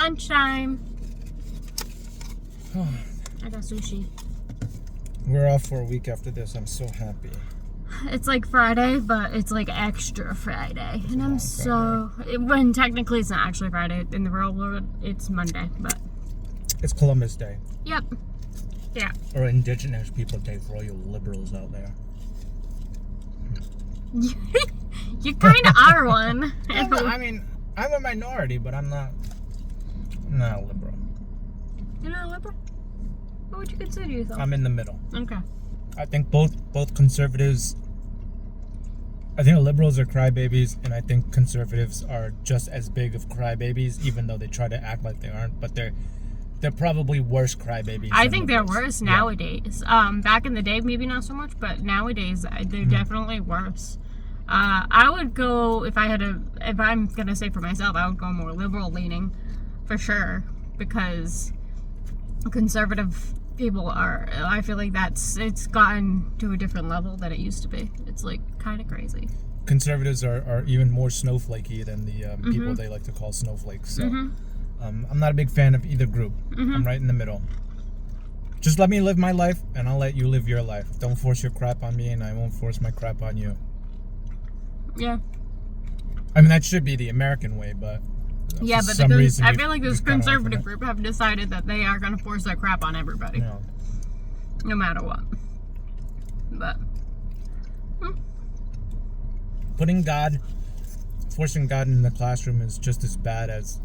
Lunchtime. I got sushi. We're off for a week after this. I'm so happy. It's like Friday, but it's like extra Friday. And I'm when technically it's not actually Friday. In the real world, it's Monday, but. It's Columbus Day. Yep. Yeah. Or Indigenous People Day for all you liberals out there. You kind of are one. I mean, I'm a minority, but I'm not a liberal. You're not a liberal? What would you consider yourself? I'm in the middle. Okay. I think both conservatives. I think liberals are crybabies, and I think conservatives are just as big of crybabies, even though they try to act like they aren't. But they're probably worse crybabies. I think they're worse nowadays. Back in the day, maybe not so much, but nowadays they're definitely worse. I would go if I'm gonna say for myself, I would go more liberal leaning, for sure, because conservative people I feel like it's gotten to a different level than it used to be. It's like kind of crazy. Conservatives are even more snowflakey than the people they like to call snowflakes. So I'm not a big fan of either group. I'm right in the middle. Just let me live my life, and I'll let you live your life. Don't force your crap on me, and I won't force my crap on you. Yeah. I mean, that should be the American way, but yeah, but I feel like this conservative group have decided that they are going to force their crap on everybody. Yeah. No matter what. But. Forcing God in the classroom is just as bad as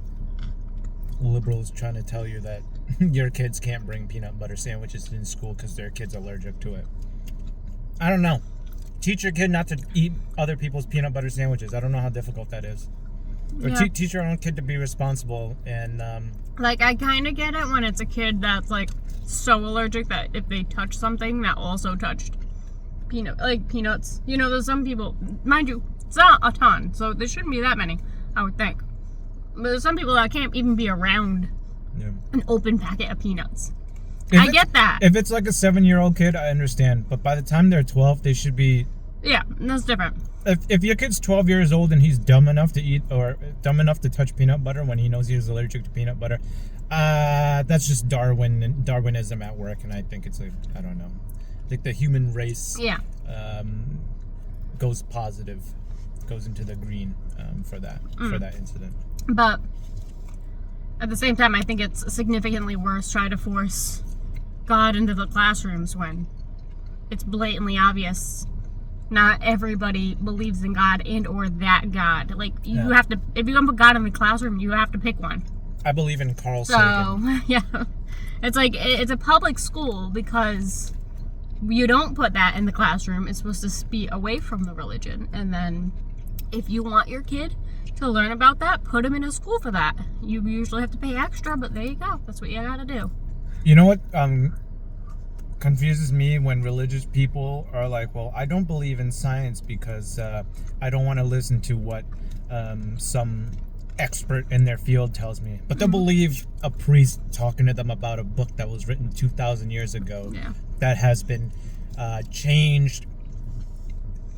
liberals trying to tell you that your kids can't bring peanut butter sandwiches in school because their kid's allergic to it. I don't know. Teach your kid not to eat other people's peanut butter sandwiches. I don't know how difficult that is. Or teach your own kid to be responsible and like, I kind of get it when it's a kid that's like so allergic that if they touch something that also touched peanuts. You know, there's some people, mind you, it's not a ton, so there shouldn't be that many, I would think. But there's some people that can't even be around an open packet of peanuts. I get that. If it's like a 7-year-old kid, I understand. But by the time they're 12, they should be... Yeah, that's different. If your kid's 12 years old and he's dumb enough to eat or dumb enough to touch peanut butter when he knows he's allergic to peanut butter, that's just Darwinism at work, and I think it's I don't know. I think the human race goes positive, goes into the green for that incident. But at the same time, I think it's significantly worse trying to force God into the classrooms when it's blatantly obvious not everybody believes in God and or that God. Like, you have to, if you're going to put God in the classroom, you have to pick one. I believe in Carl Sagan. Yeah. It's like, it's a public school because you don't put that in the classroom. It's supposed to be away from the religion. And then if you want your kid to learn about that, put him in a school for that. You usually have to pay extra, but there you go. That's what you gotta do. You know what confuses me when religious people are like, well, I don't believe in science because I don't want to listen to what some expert in their field tells me. But they'll believe a priest talking to them about a book that was written 2,000 years ago that has been changed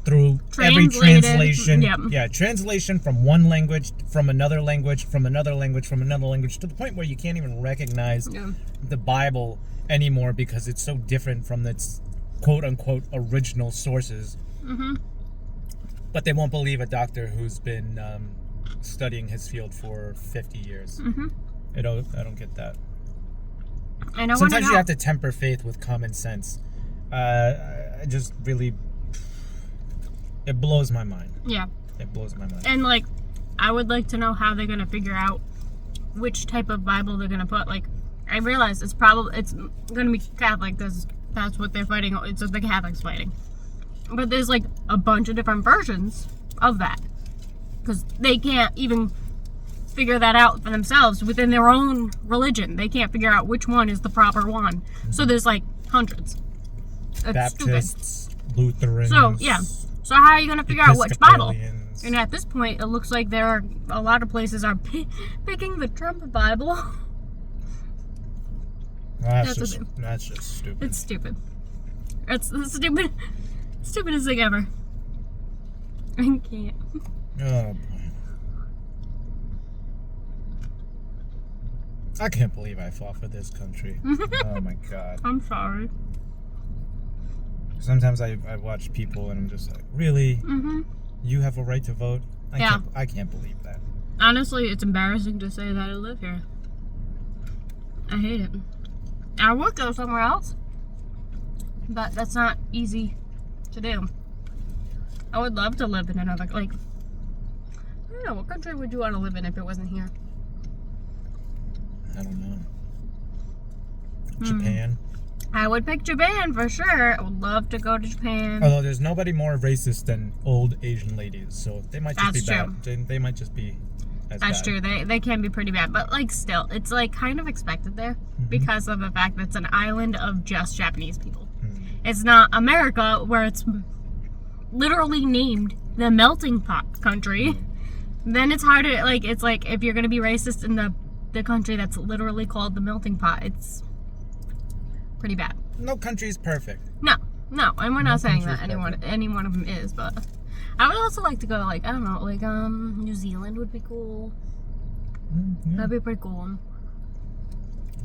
through every translation. Translation from one language, from another language, from another language, from another language, to the point where you can't even recognize the Bible anymore because it's so different from its quote-unquote original sources. But they won't believe a doctor who's been studying his field for 50 years. I don't get that. And sometimes you have to temper faith with common sense. I just really... It blows my mind. Yeah. It blows my mind. And, like, I would like to know how they're going to figure out which type of Bible they're going to put. Like, I realize it's going to be Catholic because that's what they're fighting. It's what the Catholics fighting. But there's, like, a bunch of different versions of that. Because they can't even figure that out for themselves within their own religion. They can't figure out which one is the proper one. So there's, like, hundreds. It's Baptists, stupid. Lutherans. So, yeah. So how are you going to figure out which Bible? And at this point, it looks like there are a lot of places are picking the Trump Bible. That's just stupid. It's stupid. It's the stupidest thing ever. I can't. Oh, boy. I can't believe I fought for this country. Oh my god. I'm sorry. Sometimes I watch people and I'm just like, really? Mm-hmm. You have a right to vote? Yeah. I can't believe that. Honestly, it's embarrassing to say that I live here. I hate it. I would go somewhere else, but that's not easy to do. I would love to live in another, like, I don't know, what country would you want to live in if it wasn't here? I don't know. Japan. I would pick Japan for sure. I would love to go to Japan. Although there's nobody more racist than old Asian ladies, so they might just That's be true. bad. They might just be as That's bad. true. They can be pretty bad, but like still, it's like kind of expected there because of the fact that it's an island of just Japanese people. It's not America where it's literally named the melting pot country. Then it's hard to like. It's like if you're gonna be racist in the country that's literally called the melting pot, it's pretty bad. No country is perfect. No, and we're not saying that country's any one of them is, but I would also like to go to, like, I don't know, like New Zealand would be cool. Yeah. That'd be pretty cool.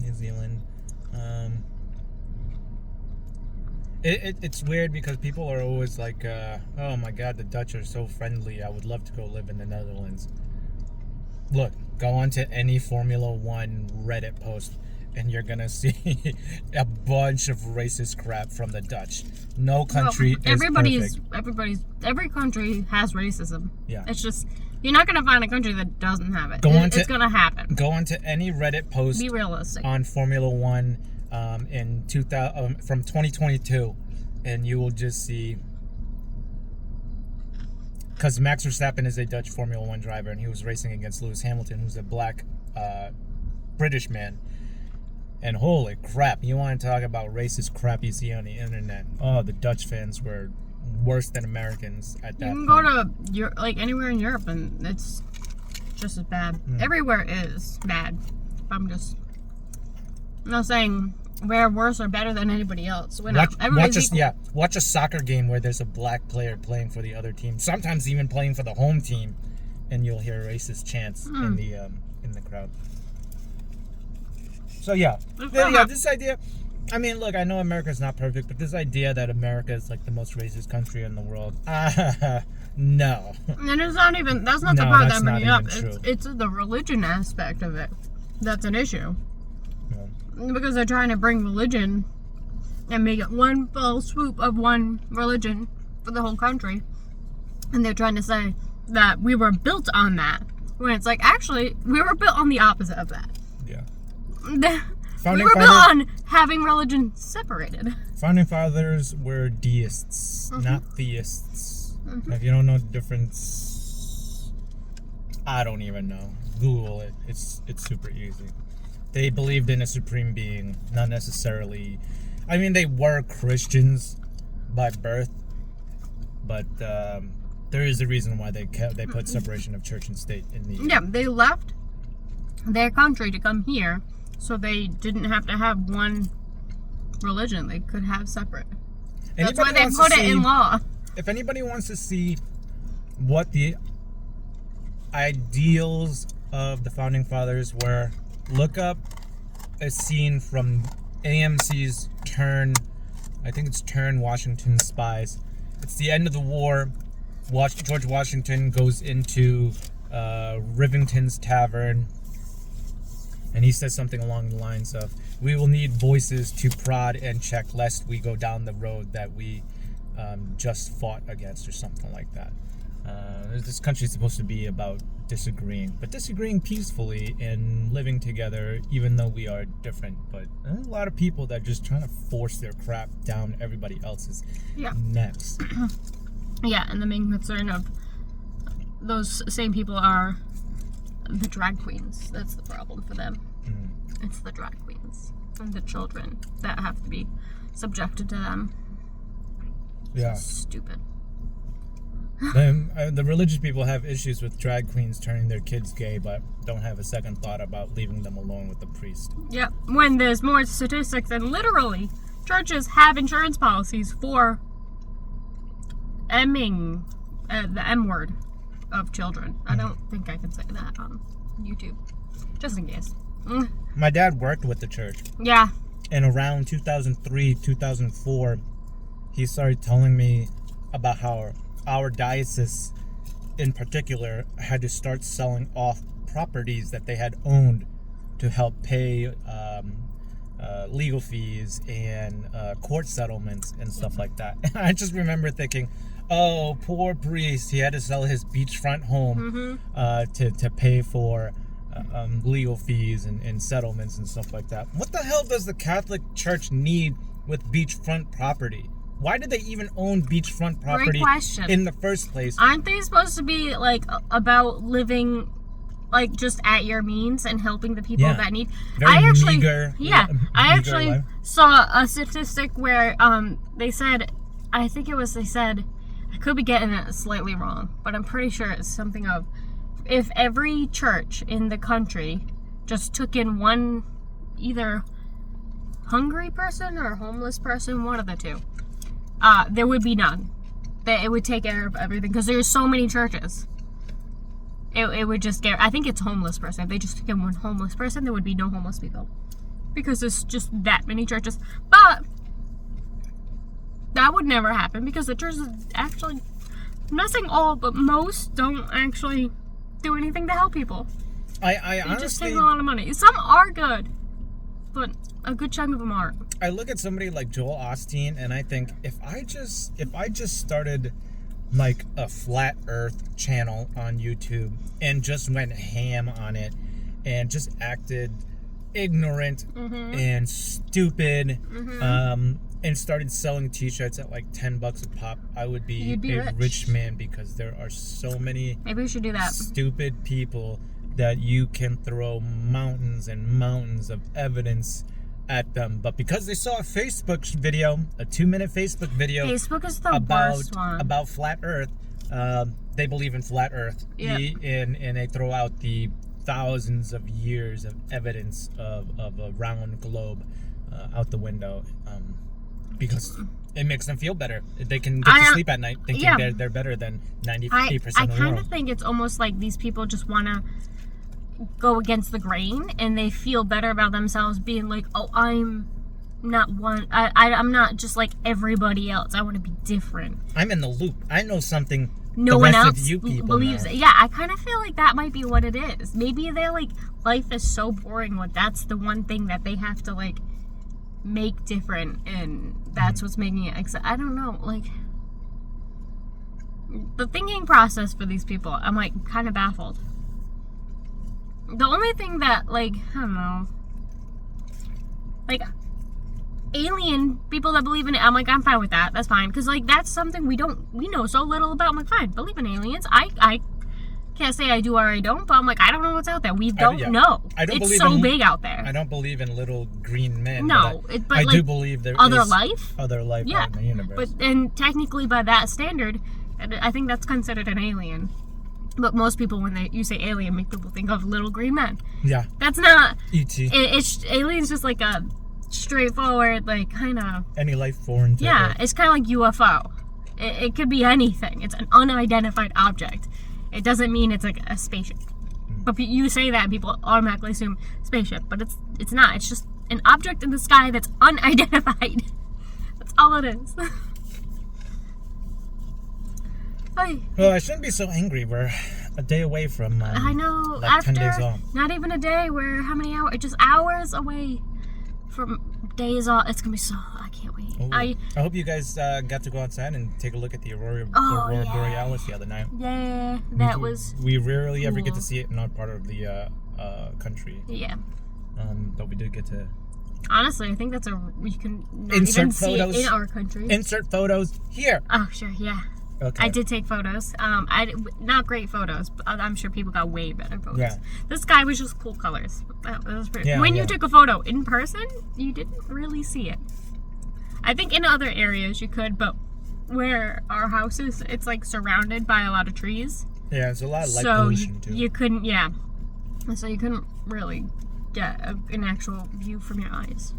New Zealand. It's weird because people are always like, oh my god, the Dutch are so friendly. I would love to go live in the Netherlands. Look, go on to any Formula One Reddit post and you're gonna see a bunch of racist crap from the Dutch. No country is perfect. Every country has racism. Yeah. It's just, you're not gonna find a country that doesn't have it. It's gonna happen. Go on to any Reddit post. Be realistic. On Formula One in 2000 from 2022, and you will just see, because Max Verstappen is a Dutch Formula One driver, and he was racing against Lewis Hamilton, who's a black British man. And holy crap, you want to talk about racist crap you see on the internet? Oh, the Dutch fans were worse than Americans at that point. You can go to like anywhere in Europe, and it's just as bad. Everywhere is bad. I'm not saying we're worse or better than anybody else. Watch a soccer game where there's a black player playing for the other team. Sometimes even playing for the home team, and you'll hear racist chants in the crowd. So yeah, this idea. I mean, look, I know America's not perfect, but this idea that America is like the most racist country in the world, no. And it's not even. That's not the part that I'm bringing up. It's the religion aspect of it that's an issue. Yeah. Because they're trying to bring religion and make it one fell swoop of one religion for the whole country, and they're trying to say that we were built on that, when it's like, actually, we were built on the opposite of that. Yeah. We were built on having religion separated. Founding fathers were deists, not theists. If you don't know the difference, I don't even know. Google it. It's super easy. They believed in a supreme being, not necessarily. I mean, they were Christians by birth, but there is a reason why they put separation of church and state in the. Yeah, they left their country to come here, so they didn't have to have one religion. They could have separate. That's why they put it in law. If anybody wants to see what the ideals of the Founding Fathers were, look up a scene from AMC's Turn. I think it's Turn Washington Spies. It's the end of the war. George Washington goes into Rivington's Tavern, and he says something along the lines of, "We will need voices to prod and check lest we go down the road that we just fought against," or something like that. This country is supposed to be about disagreeing, but disagreeing peacefully and living together, even though we are different. But there's a lot of people that are just trying to force their crap down everybody else's necks. Yeah, and the main concern of those same people are the drag queens. That's the problem for them. It's the drag queens and the children that have to be subjected to them. Yeah. So stupid. The religious people have issues with drag queens turning their kids gay, but don't have a second thought about leaving them alone with the priest. Yeah, when there's more statistics than literally churches have insurance policies for emming the M word of children. I don't think I can say that on YouTube. Just in case. My dad worked with the church. Yeah. And around 2003, 2004, he started telling me about how our diocese in particular had to start selling off properties that they had owned to help pay legal fees and court settlements and stuff like that. And I just remember thinking, oh, poor priest, he had to sell his beachfront home to pay for legal fees and settlements and stuff like that. What the hell does the Catholic Church need with beachfront property? Why did they even own beachfront property in the first place? Aren't they supposed to be like about living like just at your means and helping the people that need? Very I actually meager, I actually life. saw a statistic where they said, I think it was, they said, I could be getting it slightly wrong, but I'm pretty sure it's something of, if every church in the country just took in one either hungry person or homeless person, one of the two, there would be none. It would take care of everything because there's so many churches. It would just get, I think it's homeless person. If they just took in one homeless person, there would be no homeless people because there's just that many churches. But that would never happen because the churches actually, I'm not saying all, but most don't actually do anything to help people. I They honestly just take a lot of money. Some are good, but a good chunk of them aren't. I look at somebody like Joel Osteen and I think if I just started like a flat earth channel on YouTube and just went ham on it and just acted ignorant and stupid and started selling t-shirts at like $10 a pop, I would be a rich man because there are so many Maybe we should do that. stupid people that you can throw mountains and mountains of evidence at them, but because they saw a Facebook video, a 2-minute Facebook video, Facebook is the worst one. about flat Earth, they believe in flat Earth, and they throw out the thousands of years of evidence of a round globe out the window, because it makes them feel better. They can get to sleep at night thinking they're better than 98% of the world. I kind of think it's almost like these people just want to go against the grain and they feel better about themselves being like, oh, I'm not one, I'm not just like everybody else. I want to be different. I'm in the loop. I know something no one else believes it. Yeah, I kind of feel like that might be what it is. Maybe they're like, life is so boring when that's the one thing that they have to like make different, and that's what's making it I don't know, like the thinking process for these people, I'm like kind of baffled. The only thing that, like, I don't know, like, alien people that believe in it, I'm like, I'm fine with that. That's fine. Because, like, that's something we know so little about. I'm like, fine, believe in aliens. I can't say I do or I don't, but I'm like, I don't know what's out there. We don't know. It's so big out there. I don't believe in little green men. No. But I do believe there other is life out in the universe. But, and technically by that standard, I think that's considered an alien. But most people, when you say alien, make people think of little green men. Yeah. That's not E.T. It's alien's just like a straightforward, like, kind of... Any life form. Yeah, it's kind of like UFO. It could be anything. It's an unidentified object. It doesn't mean it's like a spaceship. But you say that and people automatically assume spaceship. But it's not. It's just an object in the sky that's unidentified. That's all it is. Well, I shouldn't be so angry. We're a day away from I know, like after 10 days off. Not even a day. We're how many hours? Just hours away from days off. It's gonna be so, I can't wait. I hope you guys got to go outside and take a look at the Aurora Borealis the other night. Yeah, that was we rarely ever get to see it in our part of the country. Yeah. But we did get to. Honestly, I think that's we can not insert even photos see it in our country. Insert photos here. Oh, sure, yeah. Okay. I did take photos. Not great photos, but I'm sure people got way better photos. Yeah. The sky was just cool colors. That was pretty. Yeah, when you took a photo in person, you didn't really see it. I think in other areas you could, but where our house is, it's like surrounded by a lot of trees. Yeah, it's a lot of light pollution too. You couldn't, so you couldn't really get an actual view from your eyes.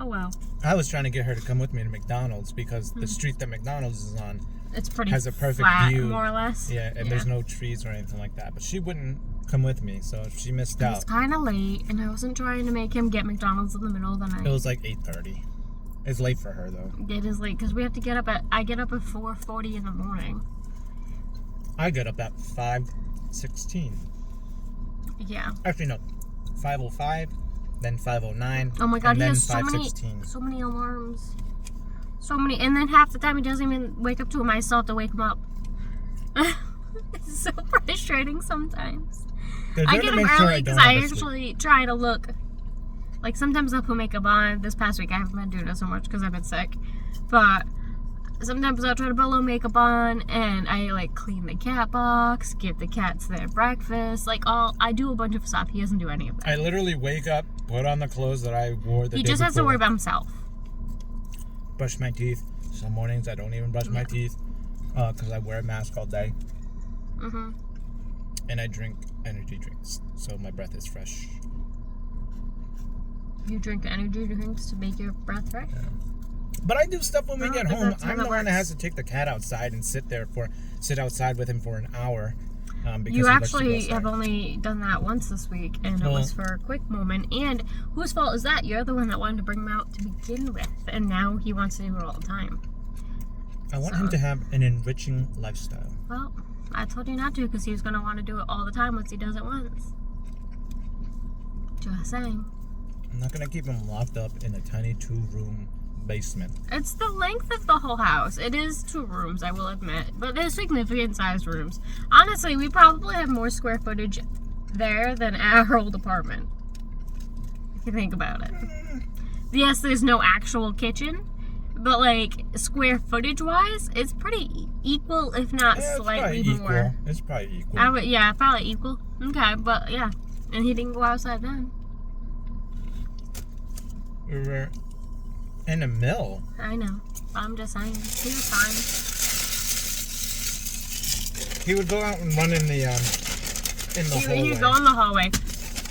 Oh, wow. I was trying to get her to come with me to McDonald's because the street that McDonald's is on It's pretty has a perfect flat, view. more or less. Yeah, and there's no trees or anything like that. But she wouldn't come with me, so she missed out. It's kind of late, and I wasn't trying to make him get McDonald's in the middle of the night. It was like 8:30. It's late for her, though. It is late, because we have to get up I get up at 4:40 in the morning. I get up at 5:16. Yeah. Actually, no. 5:05, then 5:09. Oh my god, and he then has so many alarms. So many, and then half the time he doesn't even wake up to him. I still have to wake him up. It's so frustrating sometimes. I get up early because I actually try to look. Like, sometimes I'll put makeup on. This past week I haven't been doing it so much because I've been sick. But sometimes I'll try to put a little makeup on, and I, like, clean the cat box, give the cats their breakfast. Like, I do a bunch of stuff. He doesn't do any of that. I literally wake up, put on the clothes that I wore the day before. He just has to worry about himself. Brush my teeth. Some mornings I don't even brush my teeth because I wear a mask all day. Mm-hmm. And I drink energy drinks, so my breath is fresh. You drink energy drinks to make your breath fresh? Yeah. But I do stuff when we get home. I'm the one that has works. to take the cat outside and sit outside with him for an hour. Because you he likes to go actually outside. have only done that once this week, and it was for a quick moment. And whose fault is that? You're the one that wanted to bring him out to begin with, and now he wants to do it all the time. I want him to have an enriching lifestyle. Well, I told you not to because he's going to want to do it all the time once he does it once. Just saying. I'm not going to keep him locked up in a tiny 2-room basement. It's the length of the whole house. It is 2 rooms, I will admit, but they're significant sized rooms. Honestly, we probably have more square footage there than our old apartment, if you think about it. Yes, there's no actual kitchen, but like square footage wise, it's pretty equal, if not slightly more. It's probably equal. Yeah, probably equal. Okay, but yeah, and he didn't go outside then. We were in a mill. I know. I'm just saying. He was fine. He would go out and run in the hallway. He would go in the hallway.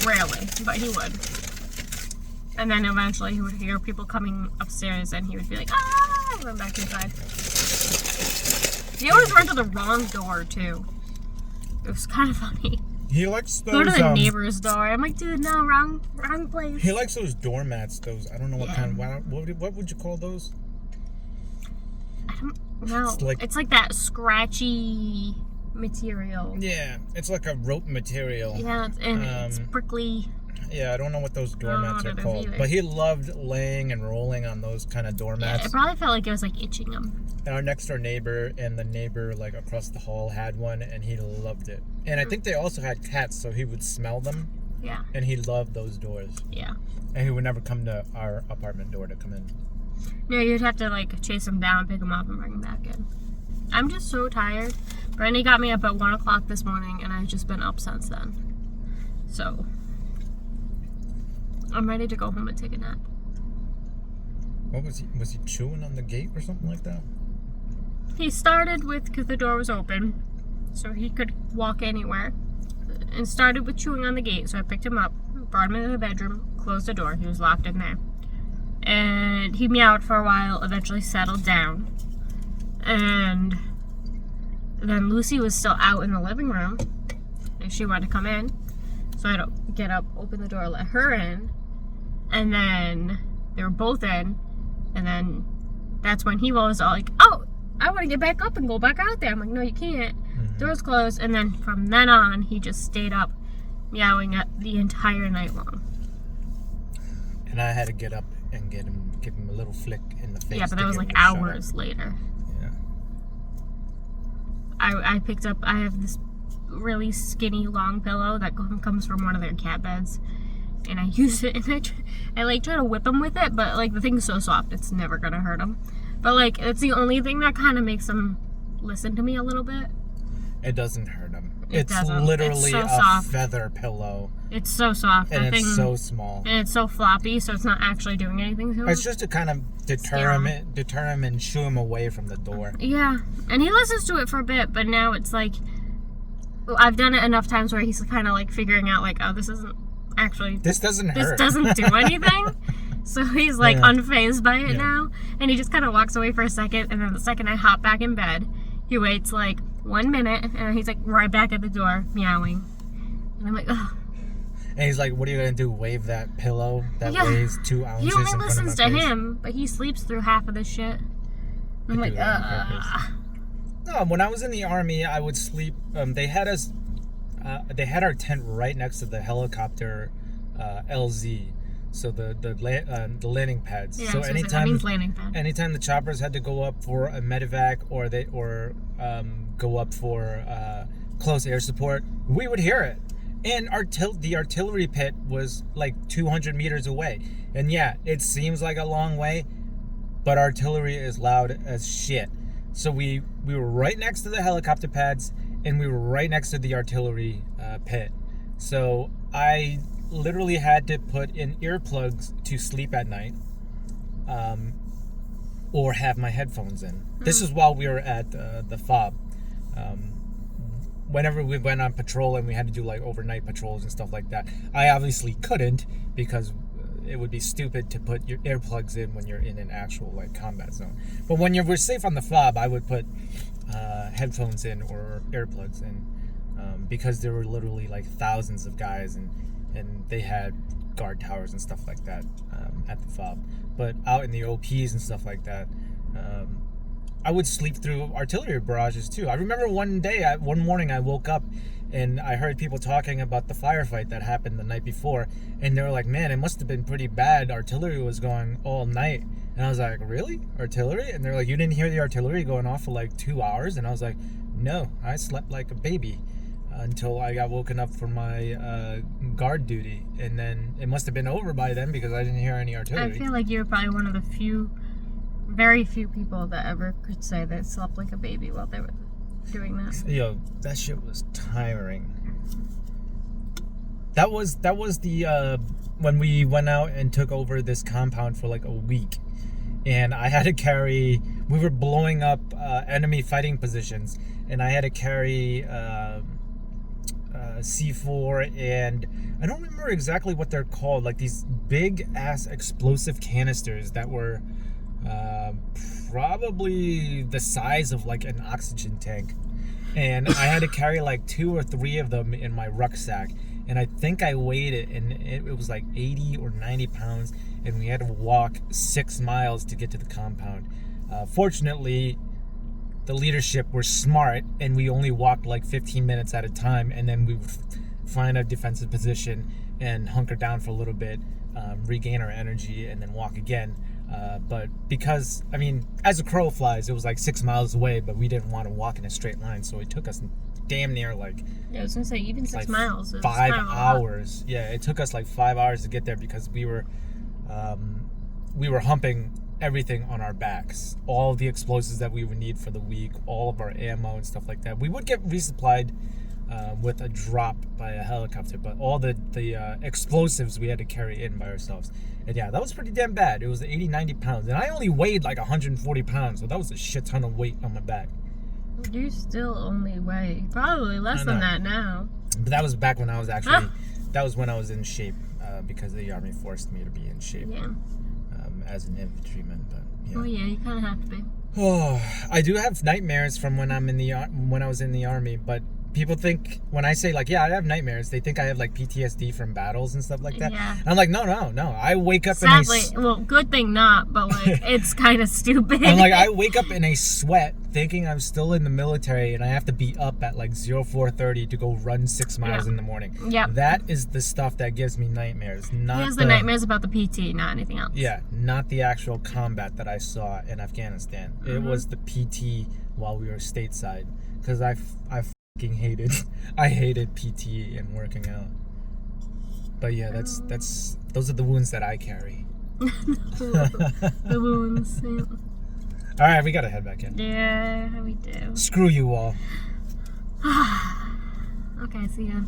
Rarely, but he would. And then eventually he would hear people coming upstairs and he would be like, ah, run back inside. He always ran to the wrong door, too. It was kind of funny. He likes those. Go to the neighbor's door. I'm like, dude, no, wrong place. He likes those doormats. Those, I don't know what kind. What would you call those? I don't know. It's like that scratchy material. Yeah, it's like a rope material. Yeah, it's prickly. Yeah, I don't know what those doormats are called. But he loved laying and rolling on those kind of doormats. Yeah, it probably felt like it was like itching him. And our next door neighbor and the neighbor like across the hall had one, and he loved it. And I think they also had cats, so he would smell them. Yeah. And he loved those doors. Yeah. And he would never come to our apartment door to come in. No, you'd have to like chase him down, pick him up, and bring him back in. I'm just so tired. Brandy got me up at 1 o'clock this morning, and I've just been up since then. So I'm ready to go home and take a nap. What was he? Was he chewing on the gate or something like that? He started with, because the door was open, so he could walk anywhere, and started with chewing on the gate. So I picked him up, brought him into the bedroom, closed the door. He was locked in there. And he meowed for a while, eventually settled down. And then Lucy was still out in the living room, and she wanted to come in. So I had to get up, open the door, let her in. And then they were both in. And then that's when he was all like, oh, I want to get back up and go back out there. I'm like, no, you can't. Mm-hmm. Door's closed. And then from then on, he just stayed up meowing the entire night long. And I had to get up and give him a little flick in the face. Yeah, but that was like hours later. Yeah. I picked up, I have this really skinny long pillow that comes from one of their cat beds. And I use it, and I like try to whip him with it, but like the thing's so soft, it's never gonna hurt him. But like it's the only thing that kind of makes him listen to me a little bit. It doesn't hurt him. It's literally so a soft. feather pillow. It's so soft, and it's so small, and it's so floppy, so it's not actually doing anything to him. It's just to kind of deter him and shoo him away from the door. Yeah, and he listens to it for a bit, but now it's like I've done it enough times where he's kind of like figuring out like, oh, this doesn't hurt. This doesn't do anything. So he's like Yeah. unfazed by it Yeah. now. And he just kind of walks away for a second. And then the second I hop back in bed, he waits like 1 minute. And he's like right back at the door, meowing. And I'm like, ugh. And he's like, what are you going to do? Wave that pillow that Yeah. weighs 2 ounces He in only front of listens my to face? him, but he sleeps through half of this shit. I'm I like, do that on purpose. No, when I was in the Army, I would sleep. They had us. They had our tent right next to the helicopter LZ, so the landing pads. Yeah, So that anytime means landing pad. anytime the choppers had to go up for a medevac or go up for close air support, we would hear it. And the artillery pit was like 200 meters away. And yeah, it seems like a long way, but artillery is loud as shit. So we were right next to the helicopter pads, and we were right next to the artillery pit. So I literally had to put in earplugs to sleep at night, or have my headphones in. This is while we were at the FOB. Whenever we went on patrol and we had to do like overnight patrols and stuff like that, I obviously couldn't because it would be stupid to put your earplugs in when you're in an actual like combat zone. But when we're safe on the FOB, I would put headphones in or earplugs in, because there were literally like thousands of guys and they had guard towers and stuff like that at the FOB. But out in the OPs and stuff like that, I would sleep through artillery barrages too. I remember one morning I woke up and I heard people talking about the firefight that happened the night before, and they were like, man, it must have been pretty bad. Artillery was going all night. And I was like, really? Artillery? And they're like, you didn't hear the artillery going off for like 2 hours? And I was like, no, I slept like a baby until I got woken up for my guard duty. And then it must have been over by then because I didn't hear any artillery. I feel like you're probably one of the very few people that ever could say they slept like a baby while they were doing that. Yo, that shit was tiring. That was the when we went out and took over this compound for like a week, and I had to carry. We were blowing up enemy fighting positions, and I had to carry C4, and I don't remember exactly what they're called. Like these big ass explosive canisters that were probably the size of like an oxygen tank, and I had to carry like 2 or 3 of them in my rucksack, and I think I weighed it, and it was like 80 or 90 pounds, and we had to walk 6 miles to get to the compound. Fortunately, the leadership were smart, and we only walked like 15 minutes at a time, and then we would find a defensive position and hunker down for a little bit, regain our energy, and then walk again. But because, I mean, as a crow flies, it was like 6 miles away, but we didn't want to walk in a straight line, so it took us damn near like, Yeah, I was gonna say even 6 like miles is 5 kind of a lot. hours. Yeah, it took us like 5 hours to get there because we were humping everything on our backs, all the explosives that we would need for the week, all of our ammo and stuff like that. We would get resupplied with a drop by a helicopter, but all the explosives we had to carry in by ourselves. And yeah, that was pretty damn bad. It was 80, 90 pounds, and I only weighed like 140 pounds, so that was a shit ton of weight on my back. You still only weigh probably less than that now. But that was back when I was actually, that was when I was in shape, because the Army forced me to be in shape. Yeah. As an infantryman, but yeah. Oh yeah, you kind of have to be. Oh, I do have nightmares from when I was in the Army, but people think when I say like, yeah, I have nightmares, they think I have like PTSD from battles and stuff like that. Yeah. And I'm like, no. I wake up Sadly, well, good thing not, but like it's kind of stupid. I'm like, I wake up in a sweat thinking I'm still in the military and I have to be up at like 04:30 to go run 6 miles in the morning. Yep. That is the stuff that gives me nightmares. Not He has the nightmares about the PT, not anything else. Yeah, not the actual combat that I saw in Afghanistan. Mm-hmm. It was the PT while we were stateside, because I fucking hated PT and working out. But yeah, those are the wounds that I carry. The wounds. Yeah. All right, we gotta head back in. Yeah, we do. Screw you all. Okay, see ya.